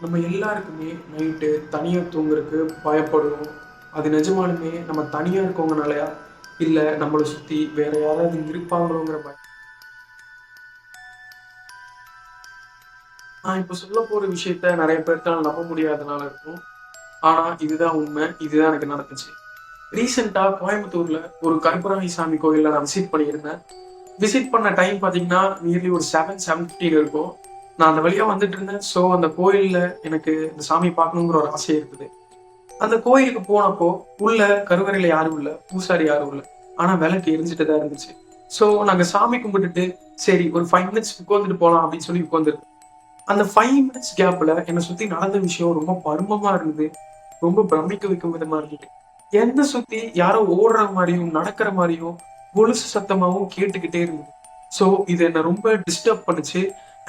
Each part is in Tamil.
நம்ம எல்லாருக்குமே நைட்டு தனியாக தூங்குறதுக்கு பயப்படுவோம். அது நிஜமாலுமே நம்ம தனியாக இருக்கவங்கனாலயா, இல்லை நம்மளை சுற்றி வேற யாராவது இருப்பாங்களோங்கிற பயம். நான் இப்போ சொல்ல போகிற விஷயத்த நிறைய பேர்த்தால நம்ப முடியாதனால இருக்கும். ஆனால் இதுதான் உண்மை, இதுதான் எனக்கு நடந்துச்சு. ரீசெண்டாக கோயம்புத்தூரில் ஒரு கருப்பராயி சாமி கோயிலில் நான் விசிட் பண்ணியிருந்தேன். விசிட் பண்ண டைம் பார்த்தீங்கன்னா நியர்லி ஒரு 7:15 இருக்கும். நான் அந்த வழியாக வந்துட்டு இருந்தேன். ஸோ அந்த கோயிலில் எனக்கு இந்த சாமி பார்க்கணுங்கிற ஒரு ஆசை இருக்குது. அந்த கோயிலுக்கு போனப்போ உள்ள கருவறையில யாரும் இல்ல, பூசாரி யாரும் இல்ல. ஆனா விளக்கு எரிஞ்சுட்டு தான் இருந்துச்சு. சோ நாங்க சாமி கும்பிட்டுட்டு சரி ஒரு 5 மினிட்ஸ் உட்காந்துட்டு போலாம் அப்படின்னு சொல்லி உட்காந்துருக்கோம். அந்த 5 மினிட்ஸ் கேப்ல என்னை சுத்தி நடந்த விஷயம் ரொம்ப மர்மமா இருந்தது. ரொம்ப பிரமிக்க வைக்கும் விதமா இருந்தது. என்ன சுத்தி யாரோ ஓடுற மாதிரியும் நடக்கிற மாதிரியும் கொலுசு சத்தமாவும் கேட்டுக்கிட்டே இருந்தது. சோ இது என்ன ரொம்ப டிஸ்டர்ப் பண்ணுச்சு.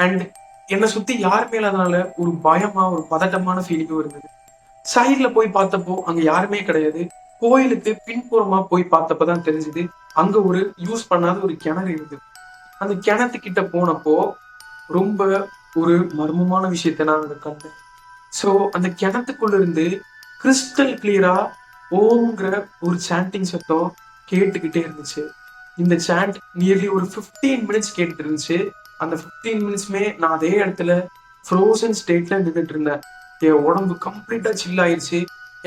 அண்ட் என்னை சுத்தி யாருமே இல்லாதனால ஒரு பயமா ஒரு பதட்டமான ஃபீலிங்கும் இருந்தது. சைடுல போய் பார்த்தப்போ அங்க யாருமே கிடையாது. கோயிலுக்கு பின்புறமா போய் பார்த்தப்பதான் தெரிஞ்சது அங்க ஒரு யூஸ் பண்ணாத ஒரு கிணறு இருந்தது. அந்த கிணத்துக்கிட்ட போனப்போ ரொம்ப ஒரு மர்மமான விஷயத்த நான் அங்க கண்டேன். சோ அந்த கிணத்துக்குள்ள இருந்து கிறிஸ்டல் கிளியரா ஓம்ங்கிற ஒரு சாண்டிங் சத்தம் கேட்டுக்கிட்டே இருந்துச்சு. இந்த சாண்ட் நியர்லி ஒரு 15 மினிட்ஸ் கேட்டுட்டு இருந்துச்சு. அந்த 15 மினிட்ஸ்மே நான் அதே இடத்துல ஃப்ரோசன் ஸ்டேட்ல நின்றுட்டு இருந்தேன். என் உடம்பு கம்ப்ளீட்டா சில் ஆயிருச்சு.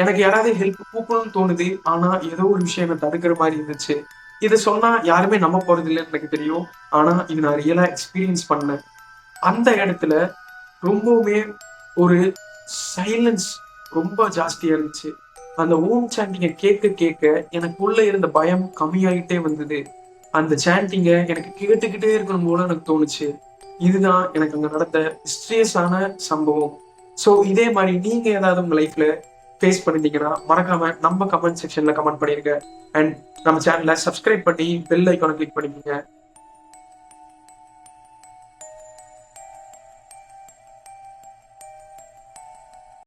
எனக்கு யாராவது ஹெல்ப் கூப்பிடணும்னு தோணுது. ஆனா ஏதோ ஒரு விஷயம் என்ன தடுக்கிற மாதிரி இருந்துச்சு. இதை சொன்னா யாருமே நம்ப போறது இல்லைன்னு எனக்கு தெரியும். ஆனா இது நான் ரியலா எக்ஸ்பீரியன்ஸ் பண்ணேன். அந்த இடத்துல ரொம்பவுமே ஒரு சைலன்ஸ் ரொம்ப ஜாஸ்தியா இருந்துச்சு. அந்த ஓம் சாண்டிங்க கேட்க கேட்க எனக்குள்ள இருந்த பயம் கம்மியாயிட்டே வந்தது. அந்த சாண்டிங்க எனக்கு கேட்டுக்கிட்டே இருக்கணும் போல எனக்கு தோணுச்சு. இதுதான் எனக்கு அங்க நடந்த ஹிஸ்டரியஸான சம்பவம். சோ இதே மாதிரி நீங்க ஏதாவது உங்க லைஃப்ல ஃபேஸ் பண்ணிட்டீங்கன்னா மறக்காம நம்ம கமெண்ட் செக்ஷன்ல கமெண்ட் பண்ணிருங்க. அண்ட் நம்ம சேனலை சப்ஸ்கிரைப் பண்ணி பெல் ஐக்கானை கிளிக் பண்ணிக்கோங்க.